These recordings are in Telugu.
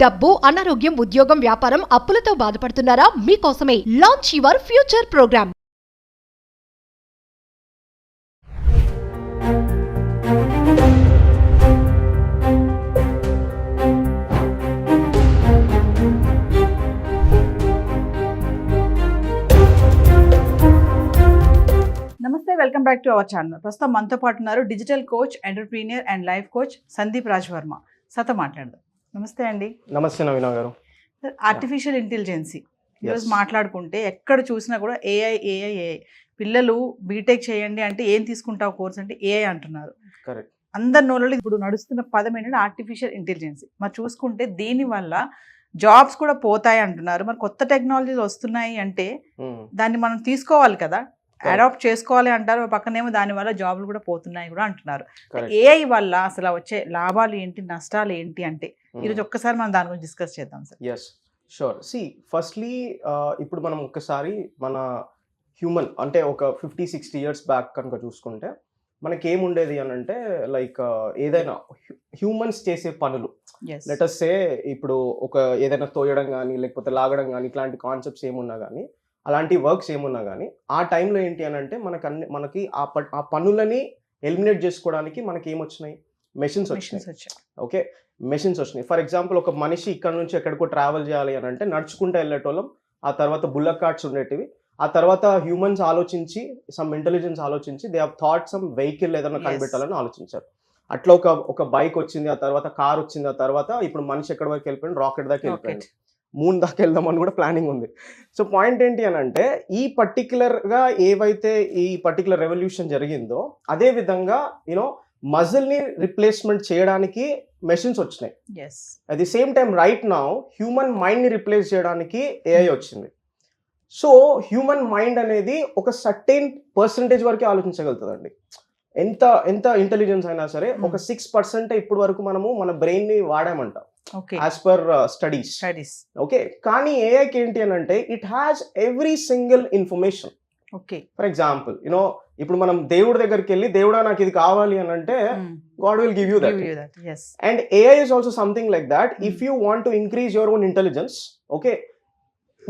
డబ్బు, అనారోగ్యం, ఉద్యోగం, వ్యాపారం, అప్పులతో బాధపడుతున్నారా? మీకోసమే లాంచ్ యువర్ ఫ్యూచర్ ప్రోగ్రామ్. నమస్తే, welcome back to our channel. ప్రస్తుతం మనతో పాటు ఉన్నారు digital coach, entrepreneur and life coach Sandeep Raj Varma. సతో మాట్లాడదాం. నమస్తే అండి. నమస్తే నవీన గారు. ఆర్టిఫిషియల్ ఇంటెలిజెన్సీ ఈరోజు మాట్లాడుకుంటే ఎక్కడ చూసినా కూడా ఏఐ. పిల్లలు బీటెక్ చేయండి అంటే ఏం తీసుకుంటావు కోర్స్ అంటే ఏఐ అంటున్నారు. కరెక్ట్. అందరి నోళ్ళలో ఇప్పుడు నడుస్తున్న పదం ఏంటంటే ఆర్టిఫిషియల్ ఇంటెలిజెన్సీ. మరి చూసుకుంటే దీనివల్ల జాబ్స్ కూడా పోతాయి అంటున్నారు. మరి కొత్త టెక్నాలజీస్ వస్తున్నాయి అంటే దాన్ని మనం తీసుకోవాలి కదా, అడాప్ట్ చేసుకోవాలి అంటారు. పక్కనేమో దానివల్ల జాబ్లు కూడా పోతున్నాయి కూడా అంటున్నారు. ఏఐ వల్ల అసలు వచ్చే లాభాలు ఏంటి, నష్టాలు ఏంటి అంటే ఈరోజు ఒక్కసారి మనం దాని గురించి డిస్కస్ చేద్దాం సార్. Yes sure. ఫస్ట్లీ ఇప్పుడు మనం ఒక్కసారి మన హ్యూమన్ అంటే ఒక 50-60 years బ్యాక్ కనుక చూసుకుంటే మనకి ఏముండేది అని అంటే లైక్ ఏదైనా హ్యూమన్స్ చేసే పనులు, లెట్ అస్ సే ఇప్పుడు ఒక ఏదైనా తోయడం కానీ లేకపోతే లాగడం కానీ ఇట్లాంటి కాన్సెప్ట్స్ ఏమున్నా కానీ అలాంటి వర్క్స్ ఏమున్నా కానీ ఆ టైంలో ఏంటి అని అంటే మనకి ఆ పనులని ఎలిమినేట్ చేసుకోవడానికి మనకి ఏమొచ్చినాయి, మెషిన్స్ వచ్చినాయి. ఓకే, మెషిన్స్ వచ్చినాయి. ఫర్ ఎగ్జాంపుల్ ఒక మనిషి ఇక్కడ నుంచి ఎక్కడికో ట్రావెల్ చేయాలి అని అంటే నడుచుకుంటూ వెళ్ళేటోళ్ళం. ఆ తర్వాత బుల్లక్ కార్ట్స్ ఉండేటివి. ఆ తర్వాత హ్యూమన్స్ ఆలోచించి సమ్ ఇంటెలిజెన్స్ ఆలోచించి they have thought some vehicle ఏదైనా కనిపెట్టాలని ఆలోచించారు. అట్లా ఒక బైక్ వచ్చింది, ఆ తర్వాత కార్ వచ్చింది, ఆ తర్వాత ఇప్పుడు మనిషి ఎక్కడి వరకు వెళ్ళిపోయింది, రాకెట్ దాకా వెళ్ళిపోయింది, మూన్ దాకా వెళ్దామని కూడా ప్లానింగ్ ఉంది. సో పాయింట్ ఏంటి అని అంటే ఈ పర్టికులర్గా ఏవైతే ఈ పర్టికులర్ రెవల్యూషన్ జరిగిందో అదే విధంగా యూనో మజిల్ని రిప్లేస్మెంట్ చేయడానికి మెషిన్స్ వచ్చినాయి. At the same time right now human మైండ్ని రిప్లేస్ చేయడానికి ఏఐ వచ్చింది. సో హ్యూమన్ మైండ్ అనేది ఒక సర్టెన్ పర్సంటేజ్ వరకే ఆలోచించగలుగుతుందండి. ఎంత ఇంటెలిజెన్స్ అయినా సరే ఒక 6% ఇప్పటి వరకు మనము మన బ్రెయిన్ని వాడామంట యాజ్ పర్ స్టడీస్. ఓకే, కానీ ఏఐకి ఏంటి అని అంటే it has every single information. Okay, for example ఇప్పుడు మనం దేవుడి దగ్గరికి వెళ్ళి దేవుడా నాకు ఇది కావాలి అని అంటే God will give you that. And AI is also something like that. If you want to increase your own intelligence, okay,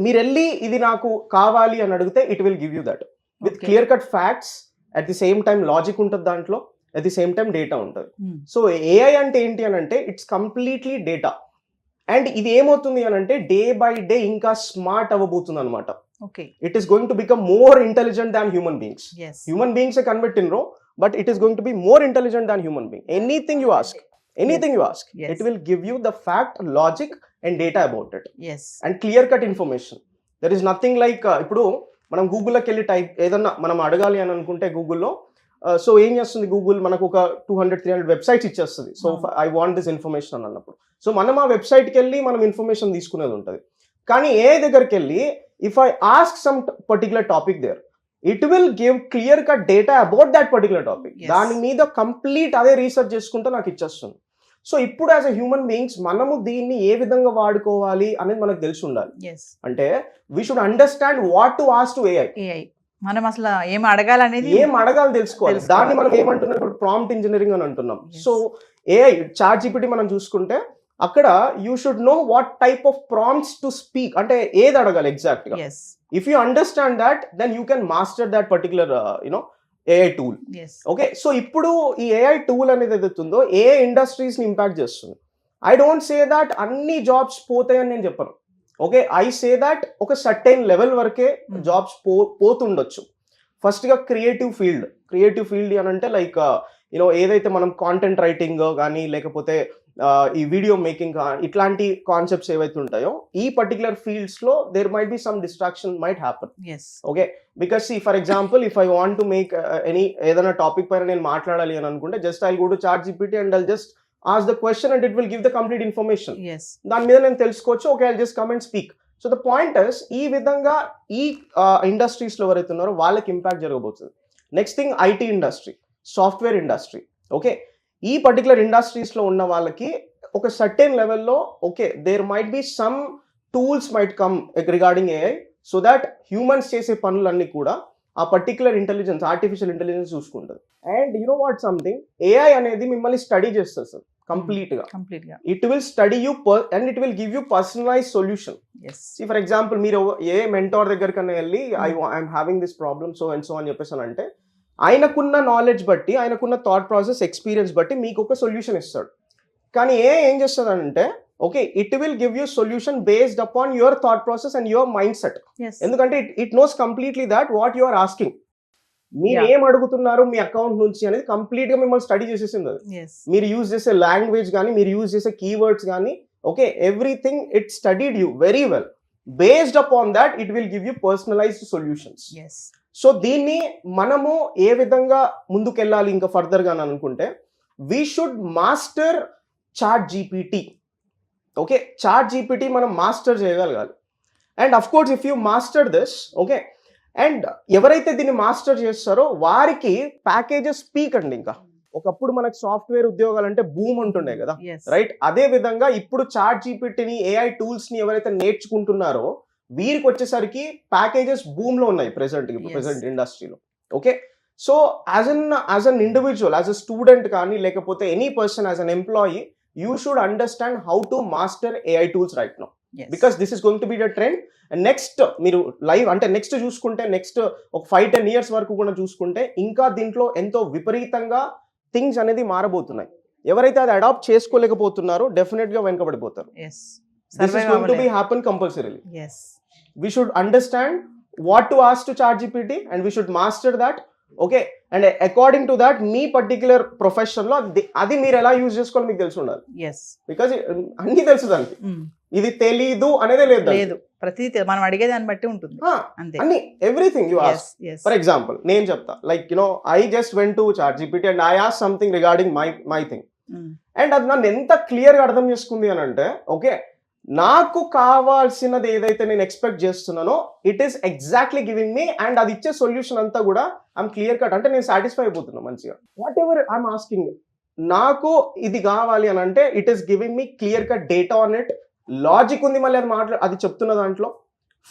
మీరు వెళ్ళి ఇది నాకు కావాలి అని అడిగితే it will give you that with clear cut facts. At the same time logic ఉంటుంది దాంట్లో, at the same time data ఉంటుంది. సో ఏఐ అంటే ఏంటి అని అంటే ఇట్స్ కంప్లీట్లీ డేటా. అండ్ ఇది ఏమవుతుంది అని అంటే డే బై డే ఇంకా స్మార్ట్ అవ్వబోతుంది అనమాట. It is going to become more intelligent than human beings. Human beings కన్వర్టినరో, but it is going to be more intelligent than human being. Anything you ask, it will give you the fact, logic and data about it. And clear cut information. There is nothing like ఇప్పుడు మనం గూగుల్లోకి వెళ్ళి టైప్ ఏదన్నా మనం అడగాలి అని అనుకుంటే గూగుల్లో సో ఏం చేస్తుంది గూగుల్, మనకు ఒక 200-300 వెబ్సైట్స్ ఇచ్చేస్తుంది. So I want this information అని అన్నప్పుడు సో మనం ఆ వెబ్సైట్కి వెళ్ళి మనం ఇన్ఫర్మేషన్ తీసుకునేది ఉంటుంది. కానీ ఏ దగ్గరికి వెళ్ళి if I ask some particular topic there, it will give clear cut data about that particular topic. దాని మీద కంప్లీట్ అదే రీసెర్చ్ చేసుకుంటే నాకు ఇచ్చేస్తుంది. సో ఇప్పుడు యాజ్ అ హ్యూమన్ బీయింగ్స్ మనము దీన్ని ఏ విధంగా వాడుకోవాలి అనేది మనకు తెలిసి ఉండాలి. అంటే we should understand what to ask to AI. మనం అసలు ఏం అడగాలి తెలుసుకోవాలి. దాన్ని మనం ఏమంటున్నాం ఇప్పుడు ప్రాంప్ట్ ఇంజనీరింగ్ అని అంటున్నాం. సో ఏఐ చాట్ జీపీటీ మనం చూసుకుంటే అక్కడ you should know what type of prompts to speak, అంటే ఏది అడగాలి ఎగ్జాక్ట్ గా. If you understand that then you can master that particular AI tool. Okay, so ఇప్పుడు ఈ ఏఐ టూల్ అనేది ఏదైతుందో ఏఐ ఇండస్ట్రీస్ ని ఇంపాక్ట్ చేస్తుంది. ఐ డోంట్ సే దాట్ అన్ని జాబ్స్ పోతాయని నేను చెప్పను. ఓకే, ఐ సే దాట్ ఒక సర్టెన్ లెవెల్ వరకే జాబ్స్ పోతుండొచ్చు. ఫస్ట్ గా క్రియేటివ్ ఫీల్డ్ అని అంటే లైక్ ఏదైతే మనం కాంటెంట్ రైటింగ్ కానీ లేకపోతే ఈ వీడియో మేకింగ్ ఇట్లాంటి కాన్సెప్ట్స్ ఏవైతే ఉంటాయో ఈ పర్టికులర్ ఫీల్డ్స్ లో there might be some distraction might happen. Okay, because for example if I want to make ఏదైనా టాపిక్ పైన నేను మాట్లాడాలి అని అనుకుంటే just I go to chat GPT and I'll just ask the question and it will give the complete information. దాని మీద నేను తెలుసుకోవచ్చు. Okay, I'll just come and speak. So the point is ఈ విధంగా ఈ ఇండస్ట్రీస్ లో ఎవరైతే ఉన్నారో వాళ్ళకి ఇంపాక్ట్ జరగబోతుంది. Next thing IT industry, software industry. Okay, ఈ పర్టికులర్ ఇండస్ట్రీస్లో ఉన్న వాళ్ళకి ఒక సర్టెన్ లెవెల్లో okay there might be some tools might come regarding AI so that humans చేసే పనులన్నీ కూడా ఆ పర్టికులర్ ఇంటెలిజెన్స్, ఆర్టిఫిషియల్ ఇంటెలిజెన్స్ చూసుకుంటుంది. And you know what something, AI అనేది మిమ్మల్ని స్టడీ చేస్తుంది సార్. కంప్లీట్ గా. కంప్లీట్గా it will study you and it will give you personalize solution. See, for example, మీరు ఏ మెంటార్ దగ్గరకన్నా వెళ్ళి I'm having this problem so and so అని చెప్పేసి అంటే ఆయనకున్న నాలెడ్జ్ బట్టి, ఆయనకున్న థాట్ ప్రాసెస్, ఎక్స్పీరియన్స్ బట్టి మీకు ఒక సొల్యూషన్ ఇస్తాడు. కానీ ఏం చేస్తుంది అంటే okay, it will give you solution based upon your thought process and your mind set. ఎందుకంటే it knows completely that what you are asking. మీరు ఏం అడుగుతున్నారు మీ అకౌంట్ నుంచి అనేది కంప్లీట్ గా మిమ్మల్ని స్టడీ చేసేసింది అది. మీరు యూజ్ చేసే లాంగ్వేజ్ కానీ, మీరు యూజ్ చేసే కీవర్డ్స్ కానీ, okay, everything it studied you very well. Based upon that it will give you personalized solutions. So దీన్ని మనము ఏ విధంగా ముందుకెళ్ళాలి ఇంకా ఫర్దర్ గా అనుకుంటే, we should master chat GPT. Okay, chat GPT మనం మాస్టర్ చేయగలగాలి. And of course if you master this, okay, and ఎవరైతే దీన్ని మాస్టర్ చేస్తారో వారికి ప్యాకేజెస్ పీక్ అండి. ఇంకా ఒకప్పుడు మనకు సాఫ్ట్వేర్ ఉద్యోగాలు అంటే బూమ్ ఉంటుండే కదా, రైట్? అదే విధంగా ఇప్పుడు చాట్ జీపీటీని, ఏఐ టూల్స్ ని ఎవరైతే నేర్చుకుంటున్నారో వీరికి వచ్చేసరికి ప్యాకేజెస్ బూమ్ లో ఉన్నాయి ప్రెసెంట్ ఇండస్ట్రీలో. Okay, so as an individual, as a student కానీ లేకపోతే any person as an employee, you should understand how to master AI tools right now. Because this is going to be the trend. And next మీరు లైవ్ అంటే నెక్స్ట్ చూసుకుంటే నెక్స్ట్ ఒక 5-10 years వరకు కూడా చూసుకుంటే ఇంకా దీంట్లో ఎంతో విపరీతంగా థింగ్స్ అనేది మారబోతున్నాయి. ఎవరైతే అది అడాప్ట్ చేసుకోలేకపోతున్నారో డెఫినెట్ గా వెనకబడిపోతారు. This is going to be happen compulsorily. We should understand what to ask to ChatGPT and we should master that. Okay, and according to that me particular profession లో అది మీరు ఎలా యూజ్ చేసుకోవాలి మీకు తెలిసి ఉండాలి. బికాజ్ అన్ని తెలుసు దానికి, ఇది తెలీదు అనేది లేదు. ప్రతి మనం అడిగే దాన్ని బట్టి ఉంటుంది అన్ని, everything you ask. For example నేను చెప్తా, like you know I just went to ChatGPT and I ask something regarding my thing, and అది నన్ను ఎంత క్లియర్ గా అర్థం చేసుకుంది అని అంటే, ఓకే, నాకు కావాల్సినది ఏదైతే నేను ఎక్స్పెక్ట్ చేస్తున్నానో it is exactly giving me, and అది ఇచ్చే సొల్యూషన్ అంతా కూడా ఐఎమ్ క్లియర్ కట్. అంటే నేను సాటిస్ఫై అయిపోతున్నా మంచిగా. వాట్ ఎవర్ ఐఎమ్ ఆస్కింగ్, నాకు ఇది కావాలి అని అంటే it is giving me clear cut data on it, logic ఉంది, మళ్ళీ అది చెప్తున్న దాంట్లో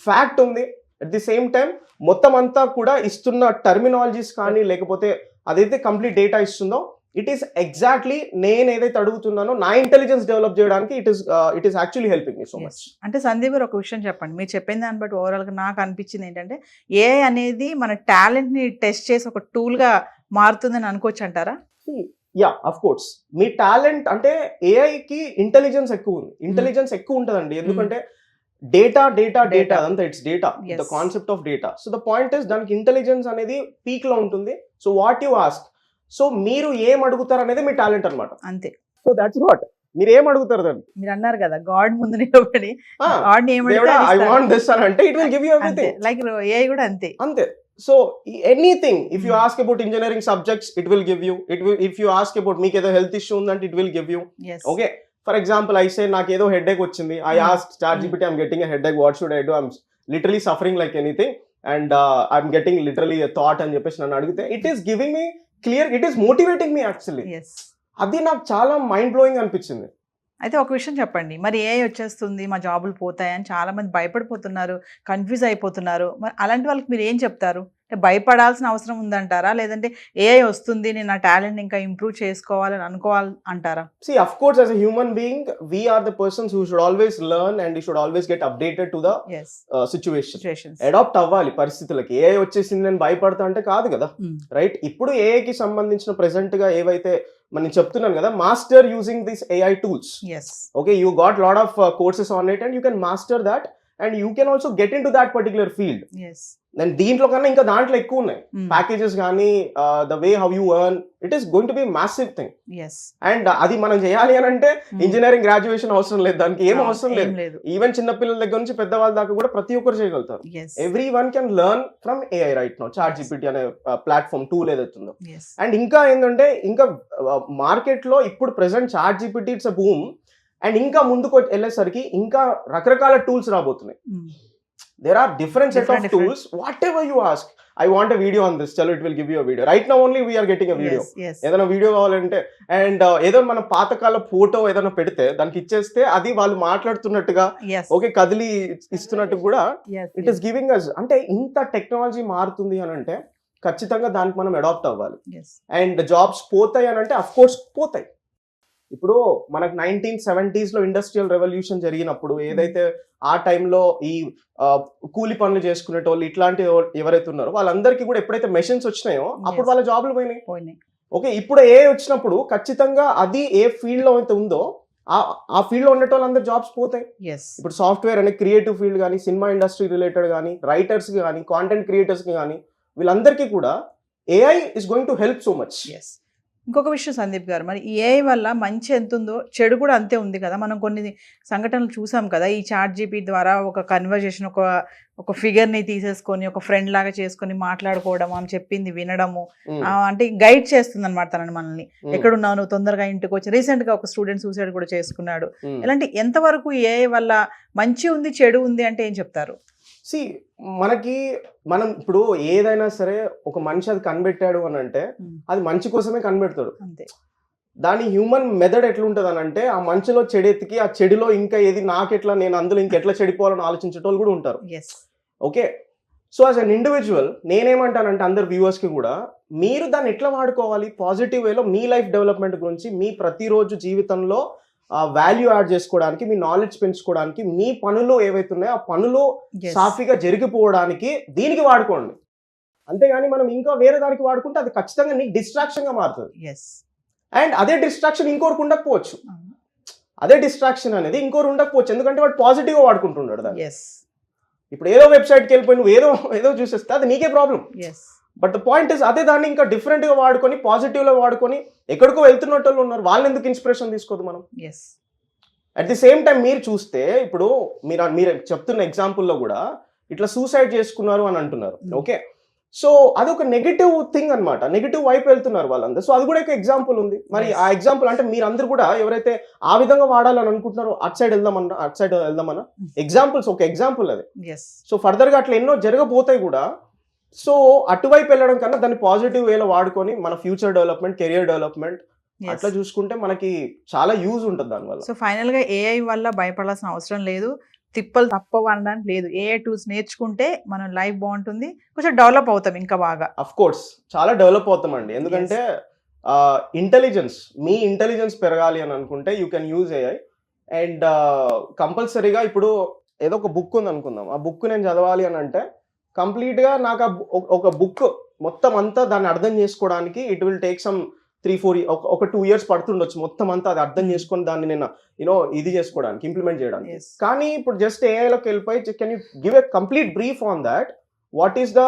ఫ్యాక్ట్ ఉంది. అట్ ది సేమ్ టైం మొత్తం అంతా కూడా ఇస్తున్న టర్మినాలజీస్ కానీ లేకపోతే అదైతే కంప్లీట్ డేటా ఇస్తుందో ఇట్ ఈస్ ఎగ్జాక్ట్లీ నేను ఏదైతే అడుగుతున్నానో నా ఇంటెలిజెన్స్ డెవలప్ చేయడానికి it is actually helping me so much. అంటే సందీప్ గారు ఒక విషయం చెప్పండి, మీరు చెప్పిన దాన్ని బట్టి ఓవరాల్ గా నాకు అనిపించింది ఏంటంటే ఏఐ అనేది మన టాలెంట్ ని టెస్ట్ చేసి ఒక టూల్ గా మారుతుందని అనుకోవచ్చు అంటారా? Yeah, of course. Me talent అంటే ఏఐకి ఇంటెలిజెన్స్ ఎక్కువ ఉంది, ఇంటెలిజెన్స్ ఎక్కువ ఉంటుందండి. ఎందుకంటే డేటా అదంతా it's data, the concept of data. So the point is దానికి ఇంటెలిజెన్స్ అనేది పీక్ లో ఉంటుంది. So what you ask, so మీరు ఏం అడుగుతారు అనేది మీ టాలెంట్ అన్నమాట. అంతే. సో దట్స్ వాట్, మీరు ఏం అడుగుతారు దాన్ని. మీరు అన్నారు కదా గాడ్ ముందు నిలబడి గాడ్ ని ఐ వాంట్ దిస్ అని అంటే it will give you everything. Like AI కూడా అంతే. So anything if you ask about engineering subjects it will give you. If you ask about మీకు ఏదో హెల్త్ ఇష్యూ ఉందంటే it will give you. Okay, for example I say నాకు ఏదో హెడేక్ వచ్చింది, I ask ChatGPT I'm getting a headache, what should I do, I'm literally suffering like anything and I'm getting literally a thought అని చెప్పేసి నన్ను అడిగితే it is giving me clear, it is motivating me actually. అది నాకు చాలా మైండ్ బ్లోయింగ్ అనిపించింది. అయితే ఒక విషయం చెప్పండి, మరి ఏఐ వచ్చేస్తుంది మా జాబులు పోతాయని చాలా మంది భయపడిపోతున్నారు, కన్ఫ్యూజ్ అయిపోతున్నారు. మరి అలాంటి వాళ్ళకి మీరు ఏం చెప్తారు? అంటే భయపడాల్సిన అవసరం ఉందంటారా, లేదంటే ఏఐ వస్తుంది నేను నా టాలెంట్ ఇంకా ఇంప్రూవ్ చేసుకోవాలని అనుకోవాలి అంటారా? See, of course, as a human being, we are the persons who should always learn and we should always get updated to the situations. Adopt అవ్వాలి పరిస్థితులకి. ఏఐ వచ్చేసింది నేను భయపడతా అంటే కాదు కదా, రైట్? ఇప్పుడు ఏఐకి సంబంధించిన ప్రెసెంట్ గా ఏవైతే మనం చెప్తున్నాను కదా, master using this AI tools. Okay, you got lot of courses on it and you can master that and you can also get in to that particular field. And దీంట్లో కన్నా ఇంకా దాంట్లో ఎక్కువ ఉన్నాయి ప్యాకేజెస్ కానీ, the way how you earn, it is going to B massive thing. And అది మనం చేయాలి అని అంటే ఇంజనీరింగ్ గ్రాడ్యుయేషన్ అవసరం లేదు, దానికి ఏం అవసరం లేదు. ఈవెన్ చిన్న పిల్లల దగ్గర నుంచి పెద్దవాళ్ళ దాకా కూడా ప్రతి ఒక్కరు చేయగలుగుతారు. Every one can learn from AI right now. ChatGPT అనే ప్లాట్ఫామ్ టూల్ ఏదైతుందో. అండ్ ఇంకా ఏంటంటే ఇంకా మార్కెట్ లో ఇప్పుడు present ChatGPT it's a boom, and ఇంకా ముందుకు వెళ్ళేసరికి ఇంకా రకరకాల టూల్స్ రాబోతున్నాయి. There are different set of tools. Whatever you ask, I want a video on this. Chalo, it will give you a video. Right now only we are getting a video. ఏదైనా వీడియో కావాలంటే అండ్ ఏదో మన పాతకాల ఫోటో ఏదైనా పెడితే దానికి ఇచ్చేస్తే అది వాళ్ళు మాట్లాడుతున్నట్టుగా ఓకే కదిలి ఇస్తున్నట్టు కూడా ఇట్ ఈస్ గివింగ్ అస్. అంటే ఇంత టెక్నాలజీ మారుతుంది అని అంటే ఖచ్చితంగా దానికి మనం అడాప్ట్ అవ్వాలి. అండ్ జాబ్స్ పోతాయి అని అంటే అఫ్ కోర్స్ పోతాయి. ఇప్పుడు మనకు 1970s లో ఇండస్ట్రియల్ రెవల్యూషన్ జరిగినప్పుడు ఏదైతే ఆ టైంలో ఈ కూలి పనులు చేసుకునేటోళ్ళు ఇట్లాంటి ఎవరైతే ఉన్నారో వాళ్ళందరికీ కూడా ఎప్పుడైతే మెషిన్స్ వచ్చినాయో అప్పుడు వాళ్ళ జాబ్లు పోయినాయి. ఓకే, ఇప్పుడు ఏ వచ్చినప్పుడు ఖచ్చితంగా అది ఏ ఫీల్డ్ లో అయితే ఉందో ఆ ఫీల్డ్ లో ఉండేటోళ్ళందరూ జాబ్స్ పోతాయి. ఇప్పుడు సాఫ్ట్వేర్ అనే క్రియేటివ్ ఫీల్డ్ కానీ, సినిమా ఇండస్ట్రీ రిలేటెడ్ కానీ, రైటర్స్ కానీ, కాంటెంట్ క్రియేటర్స్ కానీ, వీళ్ళందరికీ కూడా AI is going to help so much. ఇంకొక విషయం సందీప్ గారు, మరి AI వల్ల మంచి ఎంత ఉందో చెడు కూడా అంతే ఉంది కదా. మనం కొన్ని సంఘటనలు చూసాం కదా, ఈ ChatGPT ద్వారా ఒక కన్వర్జేషన్, ఒక ఫిగర్ని తీసేసుకొని ఒక ఫ్రెండ్ లాగా చేసుకొని మాట్లాడుకోవడం, ఆమె చెప్పింది వినడము, అంటే గైడ్ చేస్తుంది అనమాట తనని, మనల్ని ఎక్కడున్నావు నువ్వు తొందరగా ఇంటికి వచ్చి. రీసెంట్ గా ఒక స్టూడెంట్ సూసైడ్ కూడా చేసుకున్నాడు. ఇలాంటి ఎంతవరకు AI వల్ల మంచి ఉంది చెడు ఉంది అంటే ఏం చెప్తారు? మనం ఇప్పుడు ఏదైనా సరే ఒక మనిషి అది కనిపెట్టాడు అని అంటే అది మంచి కోసమే కనిపెడతాడు. దాని హ్యూమన్ మెథడ్ ఎట్లుంటది అని అంటే ఆ మంచిలో చెడెత్తికి ఆ చెడులో ఇంకా ఏది నాకెట్లా, నేను అందులో ఇంకెట్లా చెడిపోవాలని ఆలోచించేటోళ్ళు కూడా ఉంటారు. Okay, so as an individual నేనేమంటానంటే అందరు వ్యూవర్స్ కి కూడా, మీరు దాన్ని ఎట్లా వాడుకోవాలి పాజిటివ్ వేలో మీ లైఫ్ డెవలప్మెంట్ గురించి, మీ ప్రతిరోజు జీవితంలో వాల్యూ యాడ్ చేసుకోవడానికి, మీ నాలెడ్జ్ పెంచుకోవడానికి, మీ పనులు ఏవైతే ఉన్నాయో ఆ పనులు సాఫీగా జరిగిపోవడానికి దీనికి వాడుకోండి. అంతేగాని మనం ఇంకా వేరే దానికి వాడుకుంటే అది ఖచ్చితంగా నీకు డిస్ట్రాక్షన్ గా మారుతుంది. అండ్ అదే డిస్ట్రాక్షన్ ఇంకోరికి ఉండకపోవచ్చు, అదే డిస్ట్రాక్షన్ అనేది ఇంకోరు ఉండకపోవచ్చు, ఎందుకంటే వాడు పాజిటివ్ గా వాడుకుంటున్నాడు దాన్ని. ఇప్పుడు ఏదో వెబ్సైట్కి వెళ్ళిపోయి నువ్వు ఏదో చూసేస్తే అది నీకే problem. But the point is అదే దాన్ని ఇంకా డిఫరెంట్ గా వాడుకొని, పాజిటివ్ లో వాడుకొని ఎక్కడికో వెళ్తున్నట్టు ఉన్నారు, వాళ్ళని ఎందుకు ఇన్స్పిరేషన్ తీసుకోదు మనం? అట్ ది సేమ్ టైం మీరు చూస్తే ఇప్పుడు మీరు చెప్తున్న ఎగ్జాంపుల్లో కూడా ఇట్లా సూసైడ్ చేసుకున్నారు అని అంటున్నారు. ఓకే, సో అదొక నెగిటివ్ థింగ్ అనమాట, నెగిటివ్ వైపు వెళ్తున్నారు వాళ్ళందరూ. సో అది కూడా ఒక ఎగ్జాంపుల్ ఉంది. మరి ఆ ఎగ్జాంపుల్ అంటే మీరందరూ కూడా ఎవరైతే ఆ విధంగా వాడాలని అనుకుంటున్నారో అట్ సైడ్ వెళ్దామన్నా ఎగ్జాంపుల్స్, ఒక ఎగ్జాంపుల్ అది. సో ఫర్దర్ గా అట్లా ఎన్నో జరగబోతాయి కూడా. సో అటువైపు వెళ్ళడం కన్నా దాన్ని పాజిటివ్ వేలో వాడుకొని మన ఫ్యూచర్ డెవలప్మెంట్, కెరియర్ డెవలప్మెంట్ అట్లా చూసుకుంటే మనకి చాలా యూజ్ ఉంటుంది దానివల్ల. సో ఫైనల్ గా AI వల్ల భయపడాల్సిన అవసరం లేదు, తిప్పలు తప్పవు అనడానికి లేదు. AI టూల్స్ నేర్చుకుంటే మన లైఫ్ బాగుంటుంది, కొంచెం డెవలప్ అవుతాం ఇంకా బాగా. అఫ్ కోర్స్ చాలా డెవలప్ అవుతామండి, ఎందుకంటే ఇంటెలిజెన్స్, మీ ఇంటెలిజెన్స్ పెరగాలి అని అనుకుంటే you can use AI. And కంపల్సరీగా ఇప్పుడు ఏదో ఒక బుక్ ఉంది అనుకుందాం, ఆ బుక్ నేను చదవాలి అని అంటే కంప్లీట్ గా నాకు ఒక బుక్ మొత్తం అంతా దాన్ని అర్థం చేసుకోవడానికి ఇట్ విల్ టేక్ సమ్ 3-4 ఒక 2 years పడుతుండొచ్చు మొత్తం అంతా అది అర్థం చేసుకొని దాన్ని నేను ఇది చేసుకోవడానికి, ఇంప్లిమెంట్ చేయడానికి. కానీ ఇప్పుడు జస్ట్ ఏఐలోకి వెళ్ళిపోయి can you give a complete brief on that, what is the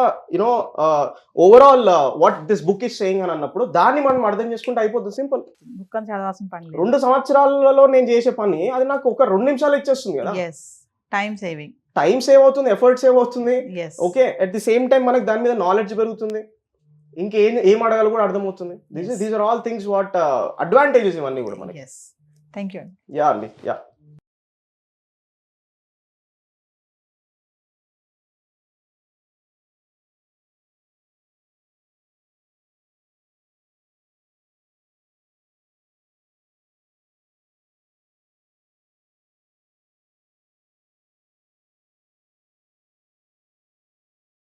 overall what this book is saying అని అన్నప్పుడు దాన్ని మనం అర్థం చేసుకుంటే అయిపోతుంది. సింపుల్. బుక్ అని చదవాల్సిన పని లేదు. 2 సంవత్సరాలలో నేను చేసే పని అది నాకు ఒక 2 నిమిషాలు ఇచ్చేస్తుంది కదా. టైం సేవ్ అవుతుంది, ఎఫర్ట్ సేవ్ అవుతుంది. Okay, at the same time మనకి దాని మీద నాలెడ్జ్ పెరుగుతుంది, ఇంకేం అడగాలో కూడా అర్థమవుతుంది. These are all things what advantages ఇవన్నీ కూడా మనకి. Thank you. యా అండి, యా.